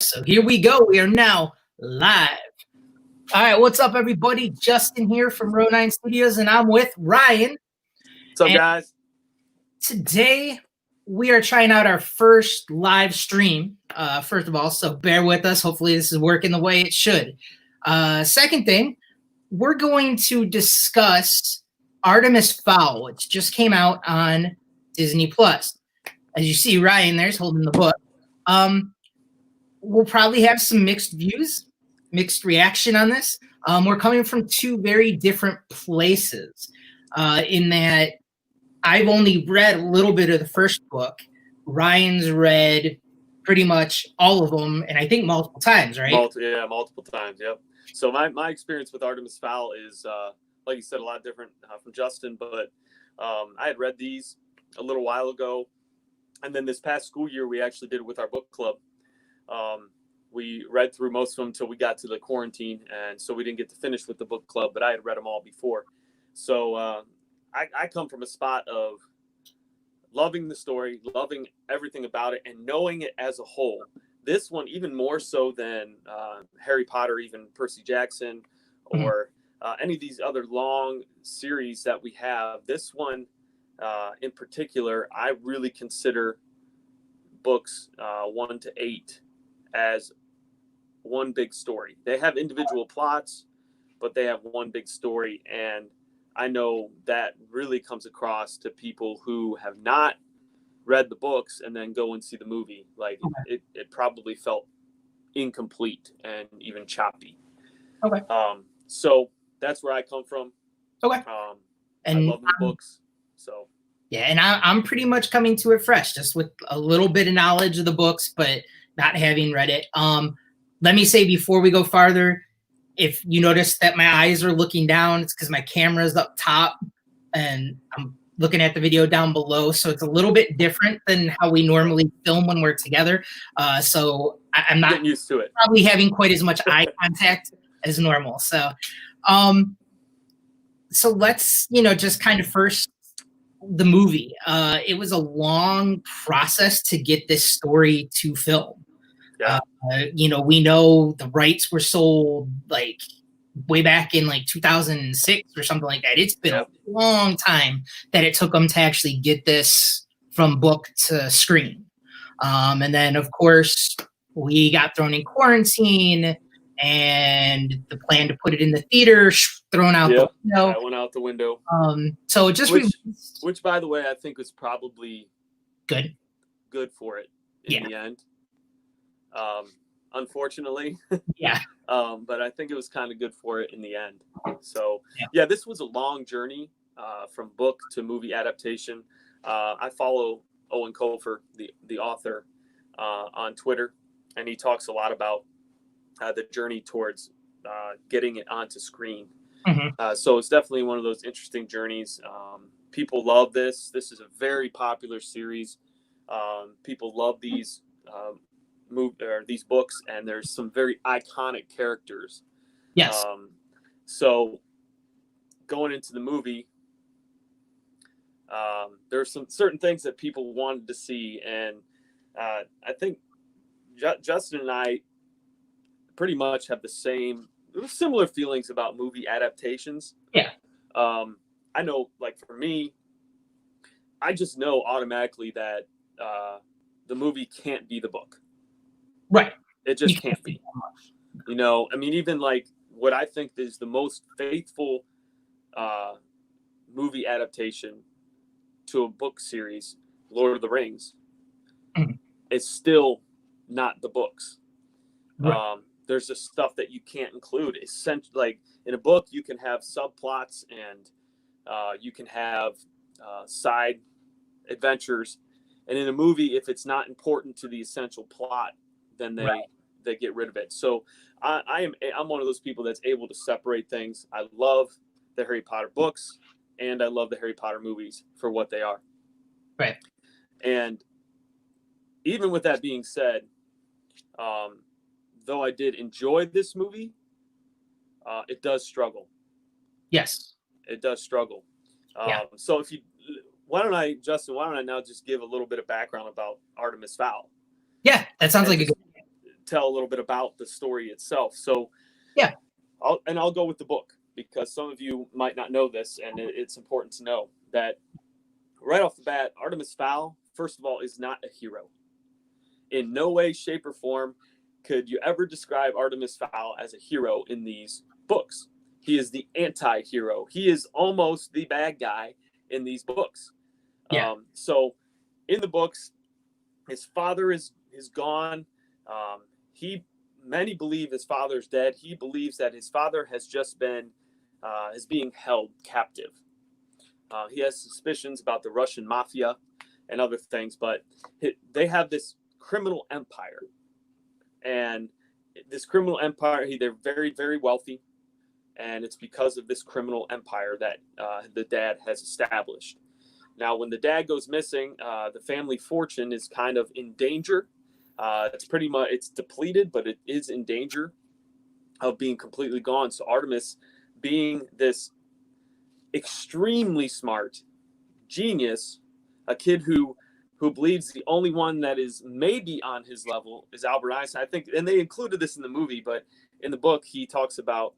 So here we go. We are now live. All right, what's up, everybody? Justin here from R09 Studios, and I'm with Ryan. What's up, guys? Today, we are trying out our first live stream, first of all, so bear with us. Hopefully, this is working the way it should. Second thing, we're going to discuss Artemis Fowl, which just came out on Disney+. As you see, Ryan there's holding the book. We'll probably have some mixed views, mixed reaction on this. We're coming from two very different places in that I've only read a little bit of the first book. Ryan's read pretty much all of them, and I think multiple times, right? Multiple times, yep. So my experience with Artemis Fowl is, like you said, a lot different from Justin, but I had read these a little while ago, and then this past school year, we actually did it with our book club. We read through most of them until we got to the quarantine, and so we didn't get to finish with the book club, but I had read them all before. So I come from a spot of loving the story, loving everything about it, and knowing it as a whole. This one, even more so than Harry Potter, even Percy Jackson, or any of these other long series that we have. This one in particular, I really consider books 1 to 8 as one big story. They have individual plots, but they have one big story. And I know that really comes across to people who have not read the books and then go and see the movie. Like it probably felt incomplete and even choppy. Okay. So that's where I come from. Okay. And I love the books. So yeah, and I'm pretty much coming to it fresh, just with a little bit of knowledge of the books, but not having read it. Let me say before we go farther, if you notice that my eyes are looking down, it's because my camera's up top and I'm looking at the video down below. So it's a little bit different than how we normally film when we're together. So I'm not getting used to it. Probably having quite as much eye contact as normal. So, so let's, just kind of first the movie. It was a long process to get this story to film. Yeah. We know the rights were sold like way back in like 2006 or something like that. It's been a long time that it took them to actually get this from book to screen. And then, of course, we got thrown in quarantine, and the plan to put it in the theater thrown out the window. That went out the window. So it just which, by the way, I think was probably good for it in the end. Unfortunately. Yeah. But I think it was kind of good for it in the end. So this was a long journey from book to movie adaptation. I follow Owen Colfer, the author, on Twitter, and he talks a lot about the journey towards getting it onto screen. So it's definitely one of those interesting journeys. People love this. This is a very popular series. People love these these books, and there's some very iconic characters. Yes. So going into the movie, there's some certain things that people wanted to see, and I think Justin and I pretty much have similar feelings about movie adaptations. Yeah. I know, like for me, I just know automatically that the movie can't be the book. Right. It just can't be. Even like what I think is the most faithful movie adaptation to a book series, Lord of the Rings, is still not the books. Right. There's just stuff that you can't include. Like in a book, you can have subplots and you can have side adventures. And in a movie, if it's not important to the essential plot, then they get rid of it. So I'm one of those people that's able to separate things. I love the Harry Potter books, and I love the Harry Potter movies for what they are. Right. And even with that being said, though I did enjoy this movie, it does struggle. Yes. It does struggle. So why don't I now just give a little bit of background about Artemis Fowl? Yeah, that sounds like a good idea. tell a little bit about the story itself. So yeah, I'll go with the book, because some of you might not know this, and it's important to know that right off the bat, Artemis Fowl, first of all, is not a hero. In no way, shape, or form could you ever describe Artemis Fowl as a hero in these books. He is the anti-hero. He is almost the bad guy in these books. Yeah. So in the books, his father is gone. Many believe his father's dead. He believes that his father has just been is being held captive. He has suspicions about the Russian mafia and other things, but they have this criminal empire. And this criminal empire, they're very, very wealthy. And it's because of this criminal empire that the dad has established. Now, when the dad goes missing, the family fortune is kind of in danger. It's depleted, but it is in danger of being completely gone. So Artemis, being this extremely smart genius, a kid who believes the only one that is maybe on his level is Albert Einstein. I think, and they included this in the movie, but in the book, he talks about,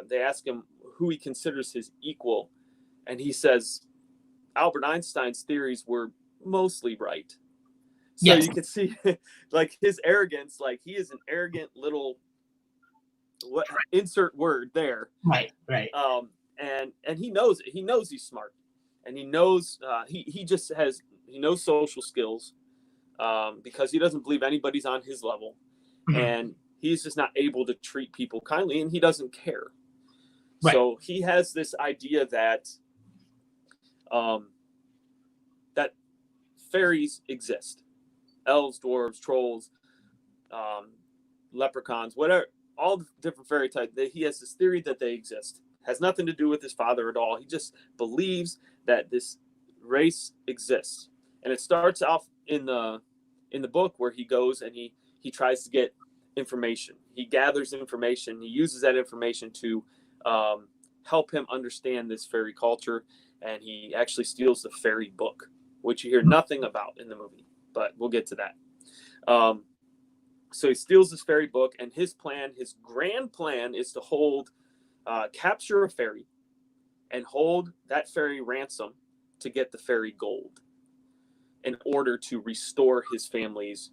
they ask him who he considers his equal. And he says, Albert Einstein's theories were mostly right. So yes. You can see like his arrogance, like he is an arrogant little, insert word there. Right. And he knows it. He knows he's smart, and he knows he knows social skills, because he doesn't believe anybody's on his level, and he's just not able to treat people kindly, and he doesn't care. Right. So he has this idea that that fairies exist, elves, dwarves, trolls, leprechauns, whatever, all the different fairy types. He has this theory that they exist. Has nothing to do with his father at all. He just believes that this race exists. And it starts off in the book where he goes and he tries to get information. He gathers information. He uses that information to help him understand this fairy culture. And he actually steals the fairy book, which you hear nothing about in the movie, but we'll get to that. So he steals this fairy book, and his grand plan is to capture a fairy and hold that fairy ransom to get the fairy gold in order to restore his family's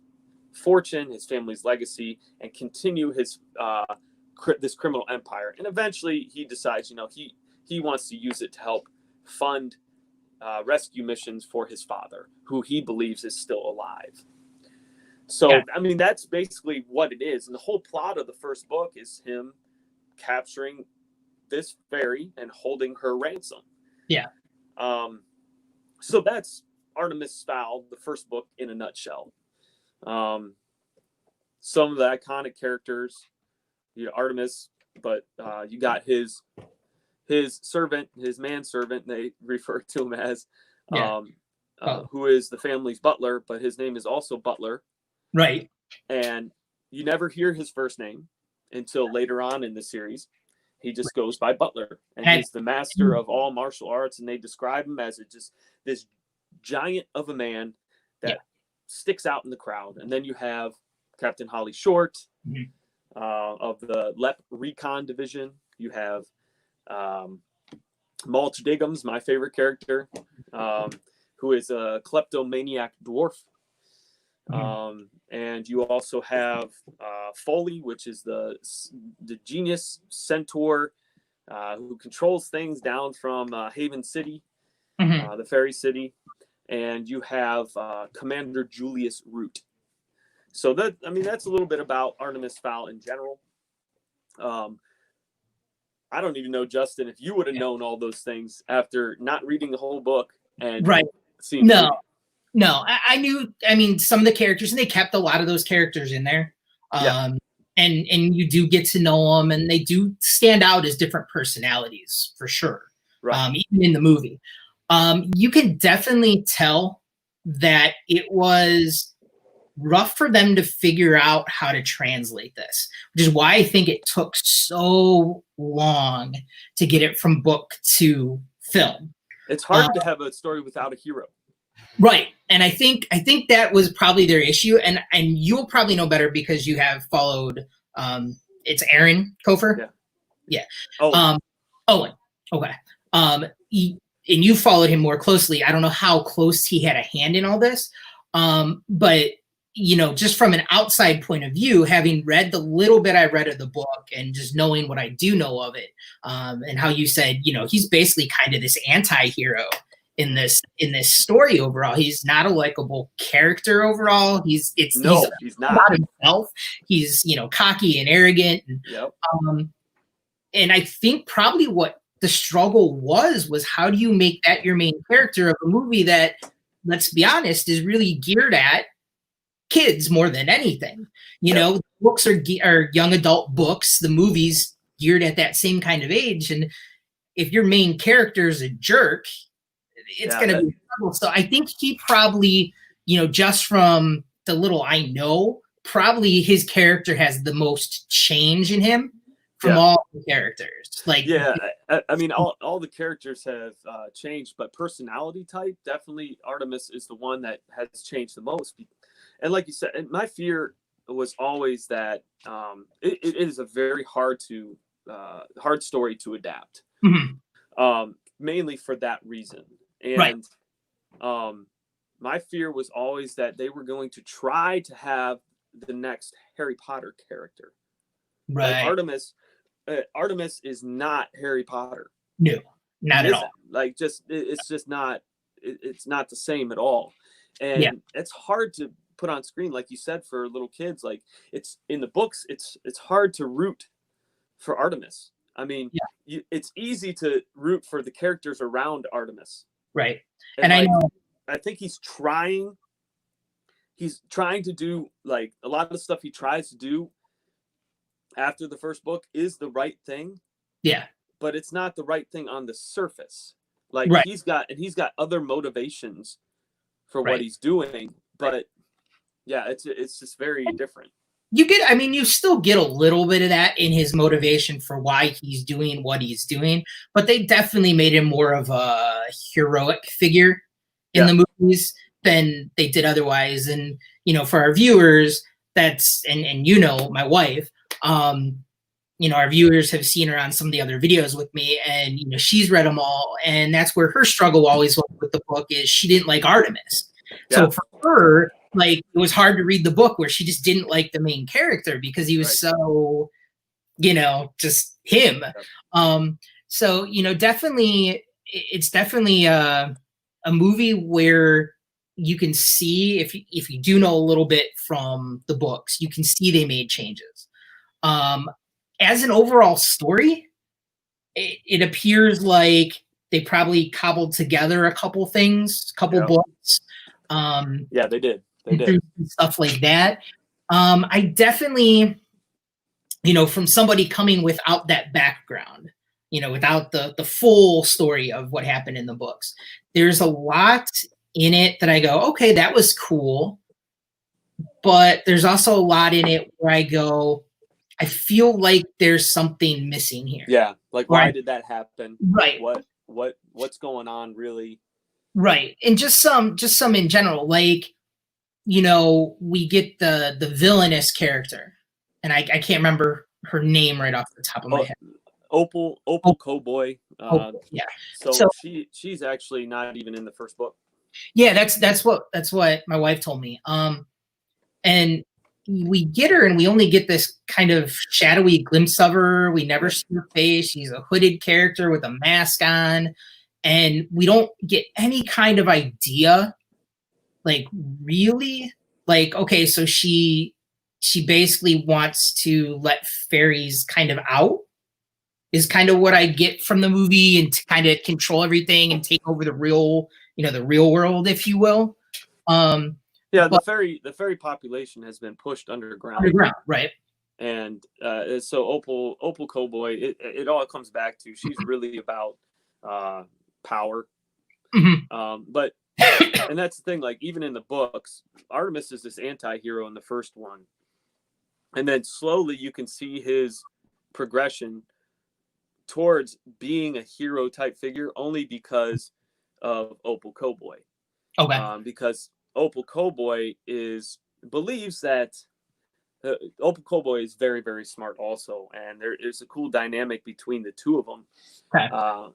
fortune, his family's legacy, and continue his this criminal empire. And eventually he decides, he wants to use it to help fund rescue missions for his father, who he believes is still alive. So, yeah. I mean, that's basically what it is. And the whole plot of the first book is him capturing this fairy and holding her ransom. Yeah. So that's Artemis Fowl, the first book in a nutshell. Some of the iconic characters, Artemis, but you got his servant, his manservant, they refer to him as, who is the family's butler, but his name is also Butler. Right. And you never hear his first name until later on in the series. He just goes by Butler, and he's the master of all martial arts. And they describe him as just this giant of a man that sticks out in the crowd. And then you have Captain Holly Short of the LEP Recon Division. You have Mulch Diggums, my favorite character, who is a kleptomaniac dwarf. And you also have Foley, which is the genius centaur who controls things down from Haven City, the fairy city. And you have Commander Julius Root. So that's a little bit about Artemis Fowl in general. I don't even know, Justin, if you would have known all those things after not reading the whole book and seeing the movie. No, I knew, some of the characters, and they kept a lot of those characters in there. And you do get to know them, and they do stand out as different personalities for sure. Right. Even in the movie. You can definitely tell that it was rough for them to figure out how to translate this, which is why I think it took so long to get it from book to film. It's hard to have a story without a hero. Right. And I think that was probably their issue. And you'll probably know better because you have followed it's Aaron Kofer. Yeah. Yeah. Oh, Owen. Okay. And you followed him more closely. I don't know how close he had a hand in all this. But you know, just from an outside point of view, having read the little bit I read of the book and just knowing what I do know of it, and how you said, you know, he's basically kind of this anti-hero in this story overall. He's not a likable character overall. He's not about himself. He's, you know, cocky and arrogant. And, yep. And I think probably what the struggle was how do you make that your main character of a movie that, let's be honest, is really geared at kids more than anything. You know, books are young adult books. The movies geared at that same kind of age. And if your main character is a jerk, it's going to be trouble. So I think he probably, you know, just from the little I know, probably his character has the most change in him from all the characters. Like, I mean, all the characters have changed, but personality type, definitely Artemis is the one that has changed the most. And like you said, and my fear was always that it is a very hard story to adapt, mainly for that reason. And my fear was always that they were going to try to have the next Harry Potter character. Right. Like Artemis is not Harry Potter. No, not at all. Like, it's just not. It's not the same at all. And it's hard to put on screen, like you said, for little kids. Like, it's in the books. It's hard to root for Artemis. I mean, it's easy to root for the characters around Artemis. Right. And like, I think he's trying to do, like, a lot of the stuff he tries to do after the first book is the right thing. Yeah. But it's not the right thing on the surface. Like, he's got other motivations for what he's doing, but it's just very different. You still get a little bit of that in his motivation for why he's doing what he's doing, but they definitely made him more of a heroic figure in the movies than they did otherwise. And, you know, for our viewers, that's, and you know, my wife, you know, our viewers have seen her on some of the other videos with me, and, you know, she's read them all. And that's where her struggle always was with the book, is she didn't like Artemis. Yeah. So for her, like, it was hard to read the book where she just didn't like the main character because he was so, you know, just him. So, you know, it's definitely a movie where you can see, if you do know a little bit from the books, you can see they made changes. As an overall story, it appears like they probably cobbled together a couple things, books. They did. They did stuff like that. I definitely, you know, from somebody coming without that background, you know, without the full story of what happened in the books, there's a lot in it that I go, okay, that was cool. But there's also a lot in it where I go, I feel like there's something missing here. Yeah. Like, why did that happen? Right. What's going on, really? Right. And just some in general, like, you know, we get the villainous character, and I can't remember her name right off the top of my head. Opal Cowboy. So she's actually not even in the first book. Yeah, that's what my wife told me. And we get her, and we only get this kind of shadowy glimpse of her. We never see her face. She's a hooded character with a mask on, and we don't get any kind of idea. Like, really? Like, okay, so she basically wants to let fairies kind of out, is kind of what I get from the movie, and to kind of control everything and take over the real world, if you will. The fairy population has been pushed underground, right? And so Opal Cowboy, it all comes back to, she's really about power. But and that's the thing, like, even in the books, Artemis is this anti-hero in the first one, and then slowly you can see his progression towards being a hero type figure, only because of Opal Cowboy. Okay. Because Opal Cowboy believes that Opal Cowboy is very, very smart also, and there is a cool dynamic between the two of them, Okay.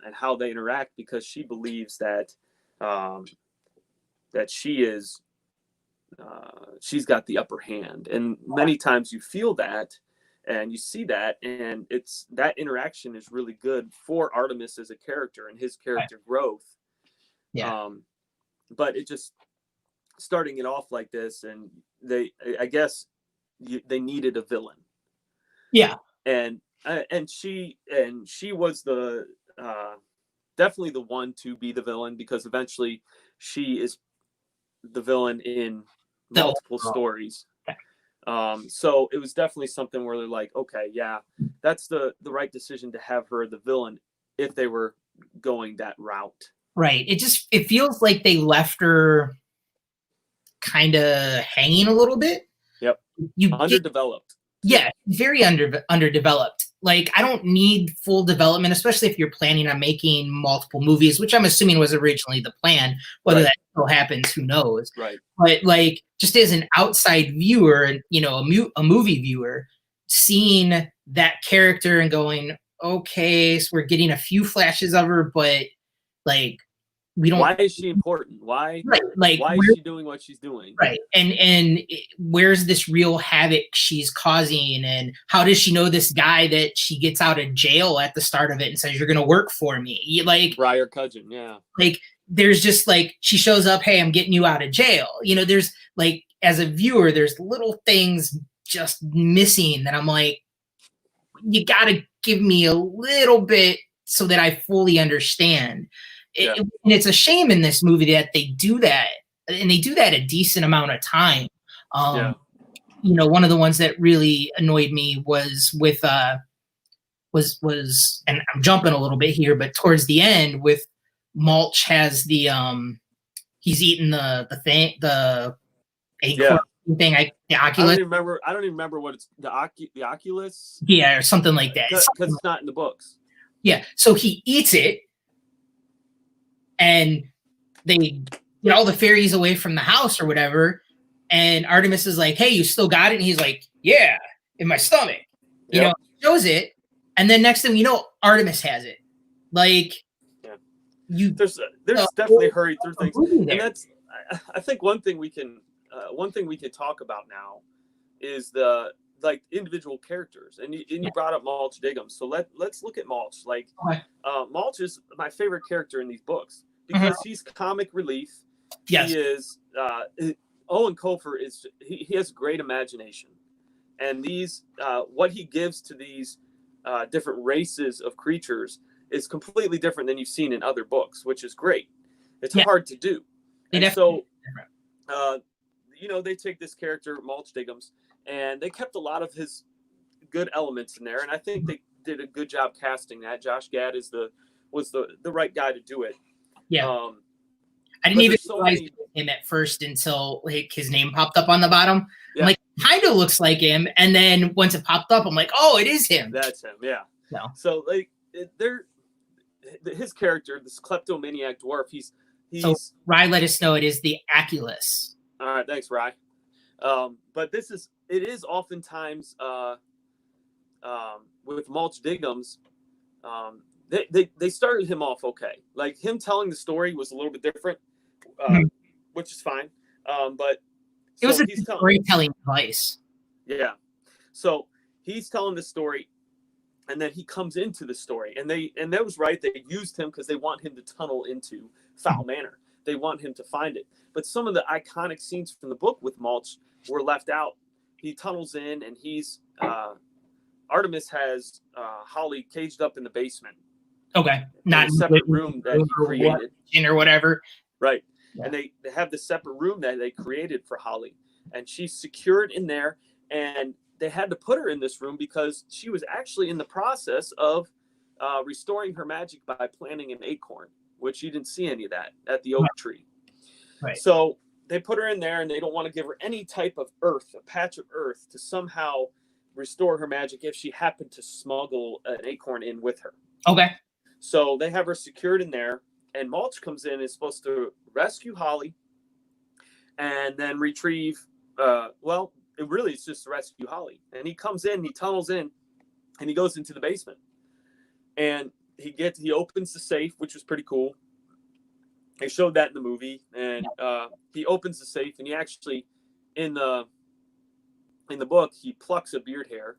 and how they interact, because she believes that that she's got the upper hand, and many times you feel that and you see that, and it's that interaction is really good for Artemis as a character and his character growth. Yeah. But it just starting it off like this, and I guess they needed a villain. Yeah. And she was the definitely the one to be the villain, because eventually she is the villain in multiple stories. So it was definitely something where they're like, okay, yeah, that's the right decision to have her the villain if they were going that route. Right. It feels like they left her kind of hanging a little bit. Yep. Underdeveloped. Yeah, very underdeveloped. Like, I don't need full development, especially if you're planning on making multiple movies, which I'm assuming was originally the plan. Whether that still happens, who knows? Right. But like, just as an outside viewer, you know, a movie viewer, seeing that character and going, okay, so we're getting a few flashes of her, but like, we don't. Why is she important? Why? Right. Like, why is she doing what she's doing? Right. And where's this real havoc she's causing? And how does she know this guy that she gets out of jail at the start of it and says, you're going to work for me? Like, Briar Cudgeon. Yeah. Like, there's just like, she shows up, hey, I'm getting you out of jail. You know, there's like, as a viewer, there's little things just missing that I'm like, you got to give me a little bit so that I fully understand. And it's a shame in this movie that they do that, and they do that a decent amount of time. You know, one of the ones that really annoyed me was with was and I'm jumping a little bit here, but towards the end with Mulch has the he's eating the acorn thing, the Oculus. I don't even remember what it's, the Oculus. Yeah, or something like that. Because it's not in the books. Yeah, so he eats it, and they get all the fairies away from the house or whatever. And Artemis is like, hey, you still got it? And he's like, yeah, in my stomach. You know, shows it. And then next thing you know, Artemis has it. Like, there's definitely hurried through things. And that's, I think one thing we can talk about now is the like individual characters. And you brought up Mulch Diggum. So let's look at Mulch. Like, Mulch is my favorite character in these books because he's comic relief. Yes. He is Owen Kofer he has great imagination, and these what he gives to these different races of creatures is completely different than you've seen in other books, which is great. It's hard to do. And so you know, they take this character Mulch Diggums and they kept a lot of his good elements in there, and I think they did a good job casting that. Josh Gad was the right guy to do it. I didn't even realize him at first until like his name popped up on the bottom. I'm like, kind of looks like him, and then once it popped up, I'm like, oh, it is him. That's him. Yeah. No. So like, his character, this kleptomaniac dwarf, he's. So Rye let us know it is the Oculus. All right, thanks, Rye. But it is oftentimes with Mulch Diggums. They started him off okay. Like, him telling the story was a little bit different, which is fine. But it was a storytelling device. Yeah. So he's telling the story, and then he comes into the story, and that was right. They used him because they want him to tunnel into Fowl Manor. They want him to find it. But some of the iconic scenes from the book with Mulch were left out. He tunnels in, and he's Artemis has Holly caged up in the basement. Okay, not a separate room that he created, or whatever. Right, and they have the separate room that they created for Holly, and she's secured in there. And they had to put her in this room because she was actually in the process of restoring her magic by planting an acorn, which you didn't see any of that at the oak tree. Right. So they put her in there, and they don't want to give her any type of earth, a patch of earth, to somehow restore her magic if she happened to smuggle an acorn in with her. Okay. So they have her secured in there, and Mulch comes in and is supposed to rescue Holly and then retrieve. Well, it's just to rescue Holly. And he comes in, he tunnels in, and he goes into the basement. And he opens the safe, which was pretty cool. They showed that in the movie, and he opens the safe, and he actually, in the book, he plucks a beard hair,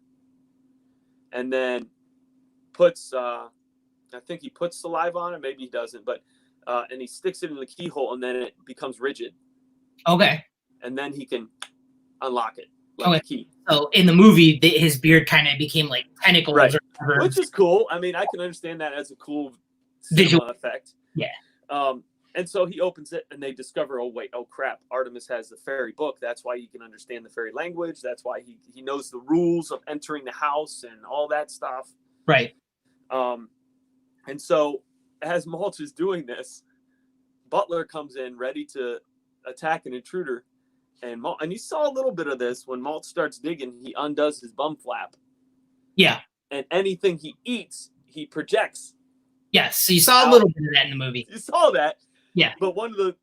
and then puts, I think he puts saliva on it, maybe he doesn't, but and he sticks it in the keyhole, and then it becomes rigid. Okay. And then he can unlock it like a key. So in the movie, his beard kind of became like tentacles, right? Or which is cool. I mean, I can understand that as a cool visual effect. Yeah. And so he opens it, and they discover, oh crap, Artemis has the fairy book. That's why he can understand the fairy language. That's why he knows the rules of entering the house and all that stuff. Right. And so as Malt is doing this, Butler comes in ready to attack an intruder, and you saw a little bit of this when Malt starts digging. He undoes his bum flap. Yeah. And anything he eats, he projects. Yes, so you saw a little bit of that in the movie. You saw that. Yeah. But one of the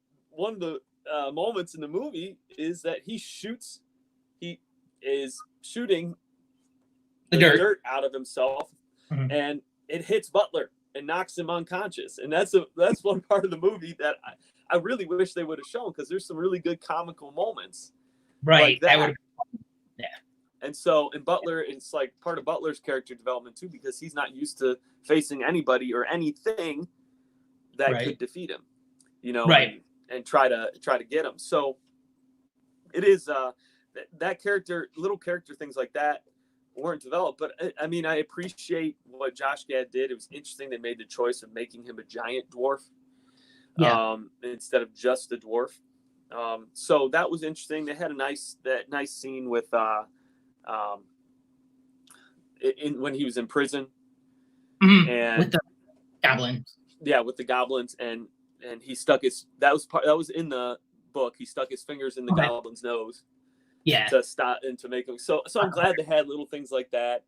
moments in the movie is that he is shooting the dirt out of himself, and it hits Butler and knocks him unconscious. And that's one part of the movie that I really wish they would have shown, because there's some really good comical moments. Right. Like that. Yeah. And so in Butler, it's like part of Butler's character development too, because he's not used to facing anybody or anything that could defeat him, and try to get him. So it is that character, little character things like that weren't developed. But I mean, I appreciate what Josh Gad did. It was interesting they made the choice of making him a giant dwarf instead of just a dwarf. So that was interesting. They had a nice scene with when he was in prison, and with the goblins. Yeah, with the goblins, and he stuck that was in the book. He stuck his fingers in the goblin's nose. Yeah. To stop and to make them. So I'm glad they had little things like that.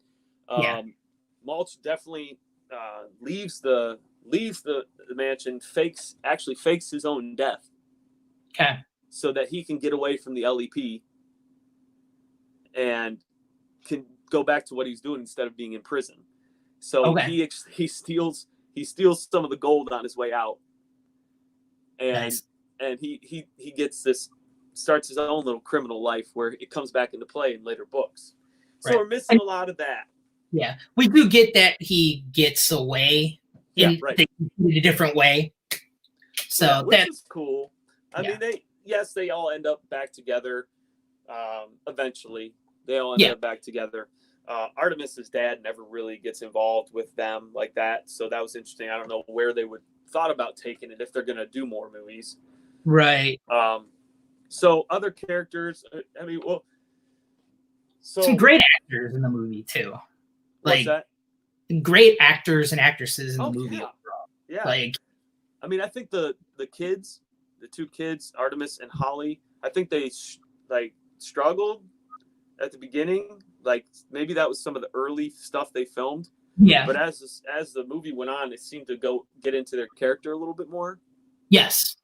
Mulch definitely leaves the mansion, fakes his own death. Okay. So that he can get away from the LEP and can go back to what he's doing instead of being in prison. So he steals some of the gold on his way out, and he gets this, starts his own little criminal life where it comes back into play in later books. So we're missing a lot of that. Yeah, we do get that he gets away in a different way. So which is cool. I mean, they all end up back together. Eventually, they all end up back together. Artemis's dad never really gets involved with them like that, so that was interesting. I don't know where they would thought about taking it if they're going to do more movies. Right. So other characters, I mean, some great actors in the movie too. What's that? Great actors and actresses in the movie. Yeah. Like, I mean, I think the kids, the two kids, Artemis and Holly, I think they struggled at the beginning. Like maybe that was some of the early stuff they filmed. Yeah. But as the movie went on, it seemed to get into their character a little bit more. Yes.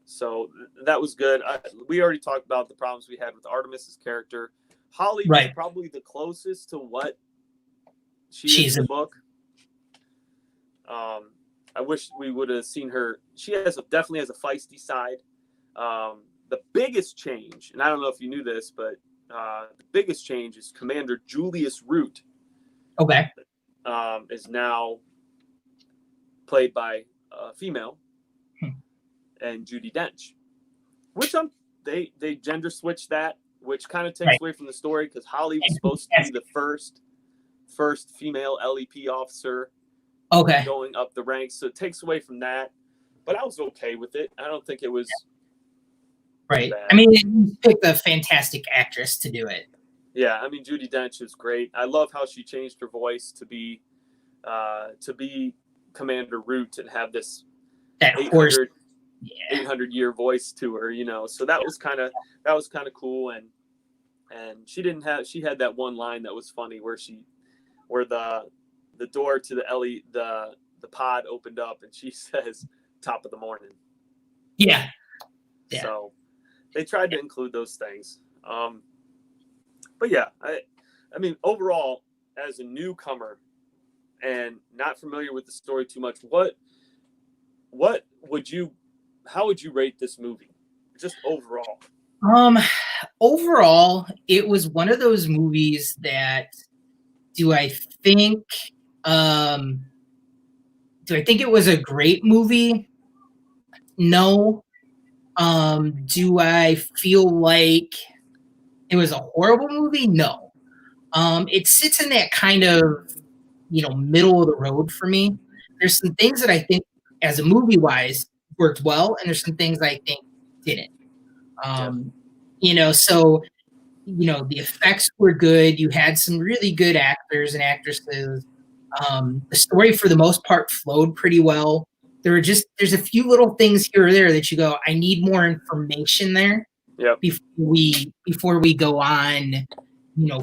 So that was good. We already talked about the problems we had with Artemis's character. Holly was probably the closest to what she is in the book. I wish we would have seen her. She definitely has a feisty side. The biggest change, and I don't know if you knew this, but the biggest change is Commander Julius Root. Okay. Is now played by a female, and Judi Dench, which they gender switched that, which kind of takes away from the story, because Holly was supposed to be the first female LEP officer going up the ranks, so it takes away from that. But I was okay with it. I don't think it was bad. I mean, you picked a fantastic actress to do it. Yeah, I mean, Judi Dench is great. I love how she changed her voice to be Commander Root and have this 800-year voice to her, So that was kind of cool, and she had that one line that was funny where the door to the pod opened up and she says, "Top of the morning." Yeah. Yeah. So they tried to include those things. But yeah, I mean, overall, as a newcomer and not familiar with the story too much, how would you rate this movie? Just overall. Overall, it was one of those movies that do I think it was a great movie? No. Do I feel like it was a horrible movie? No. It sits in that kind of, middle of the road for me. There's some things that I think, as a movie wise, worked well, and there's some things I think didn't. So the effects were good. You had some really good actors and actresses. The story, for the most part, flowed pretty well. There's a few little things here or there that you go, I need more information there. Yep. Before we go on,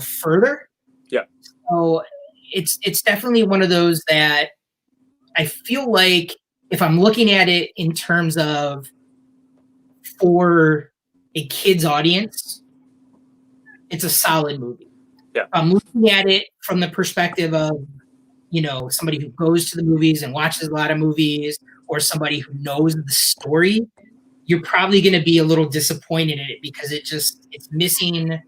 further. Yeah. So it's definitely one of those that I feel like, if I'm looking at it in terms of for a kid's audience, it's a solid movie. Yeah. If I'm looking at it from the perspective of, somebody who goes to the movies and watches a lot of movies, or somebody who knows the story, you're probably going to be a little disappointed in it, because it's missing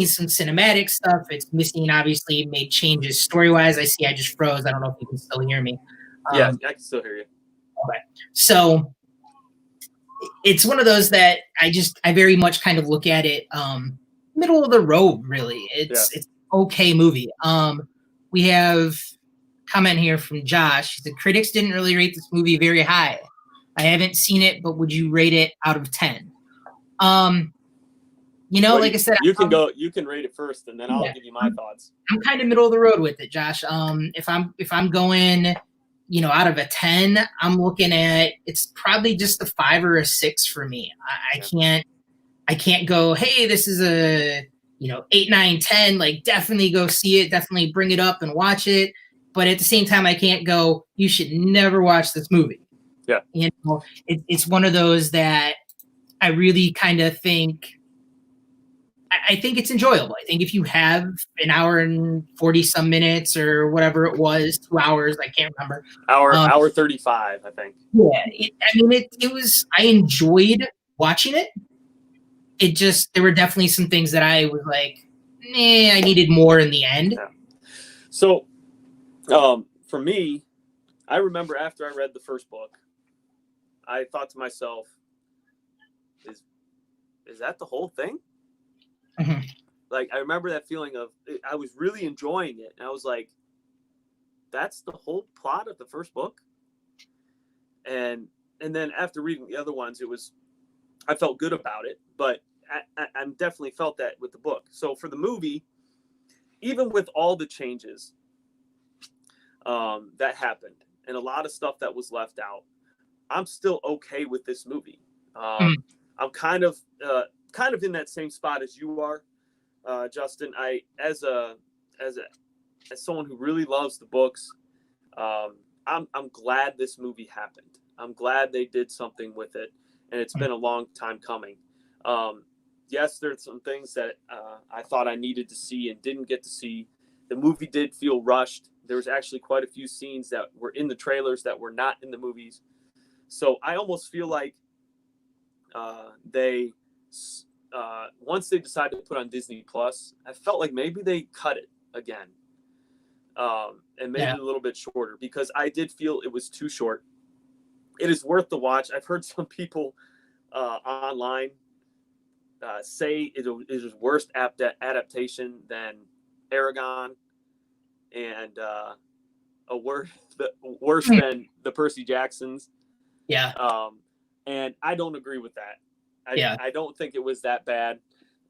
some cinematic stuff. It's missing, obviously, made changes story-wise. I see I just froze. I don't know if you can still hear me. Yeah, I can still hear you. Okay. So it's one of those that I very much kind of look at it middle of the road, really. It's okay movie. We have comment here from Josh. The critics didn't really rate this movie very high. I haven't seen it, but would you rate it out of 10? Like I said, you can rate it first, and then I'll give you my thoughts. I'm kind of middle of the road with it, Josh. If I'm going, out of a 10, I'm looking at, it's probably just a 5 or a 6 for me. I can't go, hey, this is a 8, 9, 10, like definitely go see it, definitely bring it up and watch it. But at the same time, I can't go, you should never watch this movie. Yeah. It's one of those that I really kind of think, I think it's enjoyable. I think if you have an hour and 40 some minutes or whatever it was, 2 hours, I can't remember. Hour 35, I think. Yeah. I enjoyed watching it. There were definitely some things that I was like, I needed more in the end. Yeah. So, for me, I remember after I read the first book, I thought to myself, is that the whole thing? Mm-hmm. Like, I remember that feeling of, I was really enjoying it. And I was like, that's the whole plot of the first book? And then after reading the other ones, I felt good about it, but I definitely felt that with the book. So for the movie, even with all the changes that happened and a lot of stuff that was left out, I'm still okay with this movie. I'm kind of in that same spot as you are, Justin. As someone who really loves the books, I'm glad this movie happened. I'm glad they did something with it, and it's been a long time coming. Yes, there's some things that I thought I needed to see and didn't get to see. The movie did feel rushed. There was actually quite a few scenes that were in the trailers that were not in the movies. So I almost feel like they once they decided to put on Disney Plus, I felt like maybe they cut it again, and maybe a little bit shorter, because I did feel it was too short. It is worth the watch. I've heard some people online say it is worse adaptation than Aragon, and worse than the Percy Jacksons. Yeah. And I don't agree with that. I don't think it was that bad.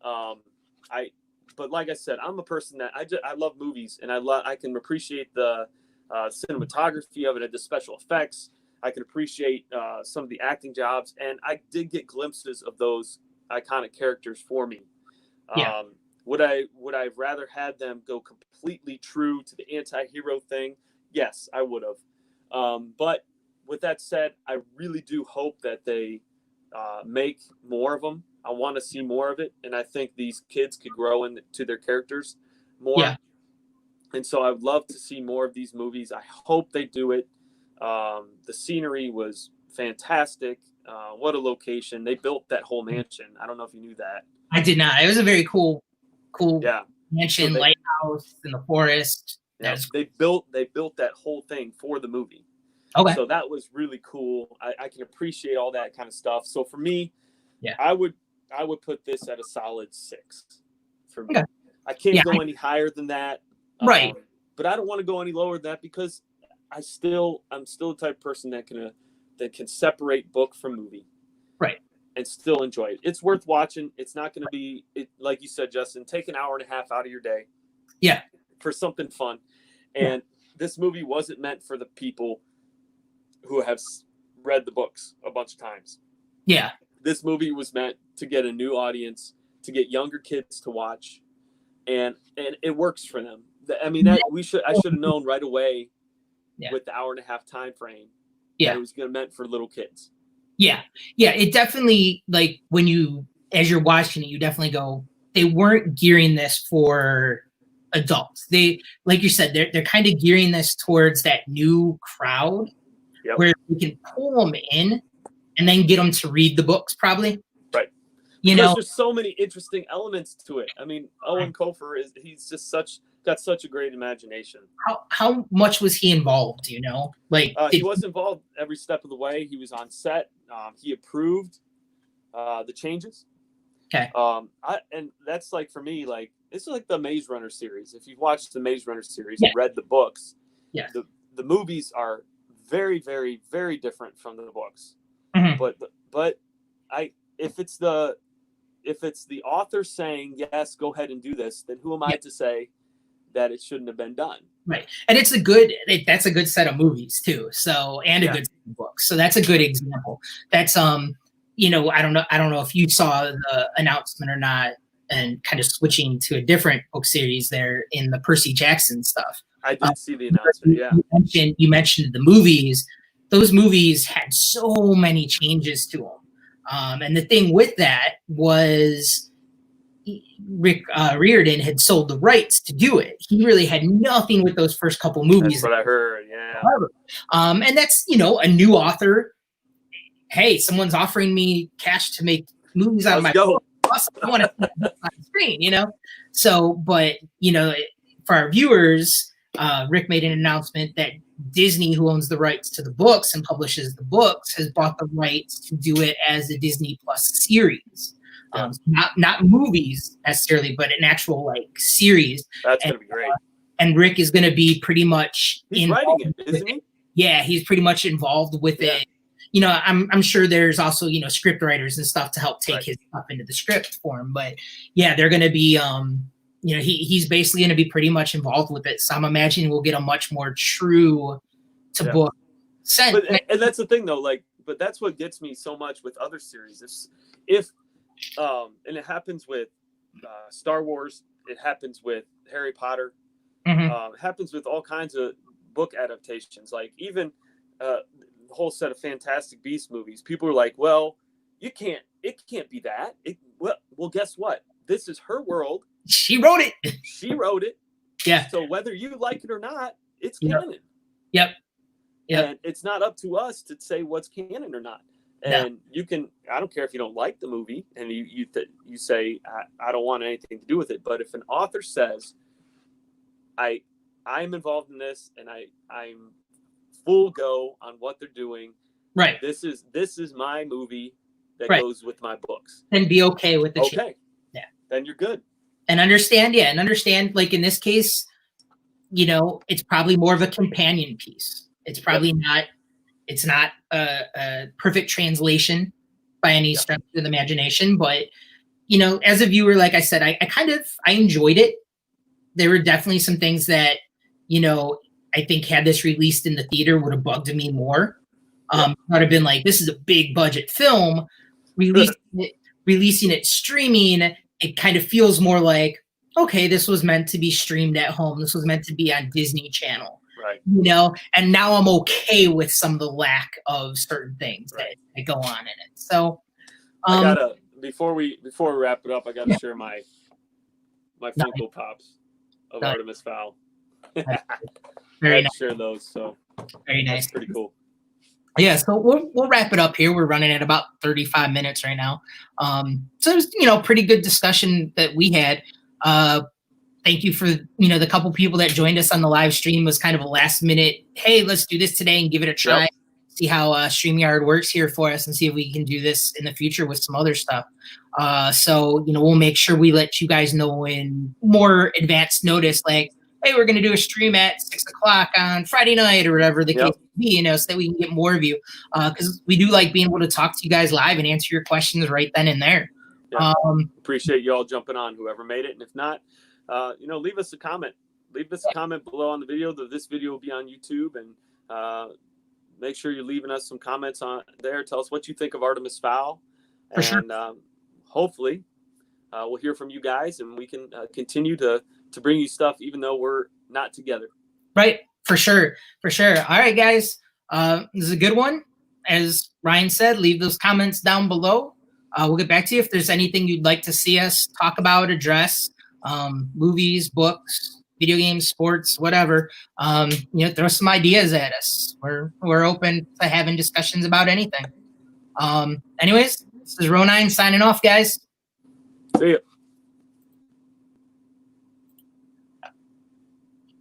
But like I said, I'm a person that I love movies, and I can appreciate the cinematography of it, the special effects. I can appreciate some of the acting jobs, and I did get glimpses of those iconic characters for me. Would I have rather had them go completely true to the anti-hero thing? Yes, I would have. But with that said, I really do hope that they make more of them. I want to see more of it, and I think these kids could grow into their characters more. Yeah. And so I would love to see more of these movies. I hope they do it. The scenery was fantastic. What a location. They built that whole mansion. I don't know if you knew that. I did not. It was a very cool mansion, So lighthouse in the forest. Yeah, they built that whole thing for the movie. Okay. So that was really cool. I can appreciate all that kind of stuff. So for me, yeah, I would put this at a solid 6 for me. Okay. I can't go any higher than that. Right. But I don't want to go any lower than that because I'm still the type of person that can separate book from movie. Right. And still enjoy it. It's worth watching. It's not going to be like you said, Justin, take an hour and a half out of your day. Yeah. For something fun. And this movie wasn't meant for the people who have read the books a bunch of times. Yeah. This movie was meant to get a new audience, to get younger kids to watch, and it works for them. I mean, I should have known right away with the hour and a half time frame that it was meant for little kids. Yeah. Yeah. It definitely, like, as you're watching it, you definitely go, they weren't gearing this for adults. They, like you said, they're kind of gearing this towards that new crowd where we can pull them in and then get them to read the books probably. Right. Because there's so many interesting elements to it. I mean, Owen Kofer he's just got such a great imagination. How much was he involved? Like he was involved every step of the way. He was on set. He approved the changes. Okay. And that's like, for me, like, this is like the Maze Runner series. If you've watched the Maze Runner series and read the books, the movies are very, very, very different from the books. Mm-hmm. But if it's the author saying, yes, go ahead and do this, then who am I to say that it shouldn't have been done? Right. And that's a good set of movies too. So, and a good set of books. So that's a good example. That's, I don't know if you saw the announcement or not, and kind of switching to a different book series there in the Percy Jackson stuff. I did see the announcement. Yeah. You mentioned the movies. Those movies had so many changes to them. And the thing with that was Rick Riordan had sold the rights to do it. He really had nothing with those first couple movies. That's what I heard. Yeah. And that's, a new author. Hey, someone's offering me cash to make movies out of my book. Awesome. I want to see it on the screen, So, but, for our viewers, Rick made an announcement that Disney, who owns the rights to the books and publishes the books, has bought the rights to do it as a Disney Plus series. Not movies necessarily, but an actual series. That's going to be great. And Rick is going to be pretty much he's writing it, isn't he? Yeah, he's pretty much involved with it. I'm sure there's also, script writers and stuff to help take his stuff into the script for him. But yeah, they're going to be, he's basically going to be pretty much involved with it. So I'm imagining we'll get a much more true to book sense. And that's the thing though, but that's what gets me so much with other series. If and it happens with Star Wars, it happens with Harry Potter, it happens with all kinds of book adaptations, like even the whole set of Fantastic Beasts movies. People are like, well, it can't be that. Well, guess what? This is her world. She wrote it. Yeah. So whether you like it or not, it's canon. Yep. And it's not up to us to say what's canon or not. And you can, I don't care if you don't like the movie and you say, I don't want anything to do with it. But if an author says, I'm involved in this and I'm full go on what they're doing. Right. This is my movie that goes with my books. And be okay with the change. Yeah. Then you're good. And understand, like in this case, it's probably more of a companion piece. It's probably not, it's not a perfect translation by any stretch of the imagination. But, as a viewer, like I said, I enjoyed it. There were definitely some things that, I think had this released in the theater would have bugged me more. Would have been like, this is a big budget film, releasing it streaming. It kind of feels more like, okay, this was meant to be streamed at home. This was meant to be on Disney Channel, right? And now I'm okay with some of the lack of certain things that go on in it. So, I gotta before we wrap it up, I gotta share my Funko Pops of Artemis Fowl. Very nice. Share those. So very nice. That's pretty cool. Yeah, so we'll wrap it up here. We're running at about 35 minutes right now. So it was, pretty good discussion that we had. Thank you for, the couple people that joined us on the live stream. Was kind of a last minute, hey, let's do this today and give it a try. Yep. See how StreamYard works here for us and see if we can do this in the future with some other stuff. So, we'll make sure we let you guys know in more advanced notice, like, hey, we're going to do a stream at 6 o'clock on Friday night or whatever the case may be, so that we can get more of you. Because we do like being able to talk to you guys live and answer your questions right then and there. Yeah. Appreciate you all jumping on, whoever made it. And if not, leave us a comment. Leave us a comment below on the video. This video will be on YouTube. And make sure you're leaving us some comments on there. Tell us what you think of Artemis Fowl. And sure. Hopefully we'll hear from you guys and we can continue to bring you stuff even though we're not together. Right. For sure. All right, guys. This is a good one. As Ryan said, leave those comments down below. We'll get back to you if there's anything you'd like to see us talk about, address, movies, books, video games, sports, whatever. Throw some ideas at us. We're open to having discussions about anything. Anyways, this is R09 signing off, guys. See ya.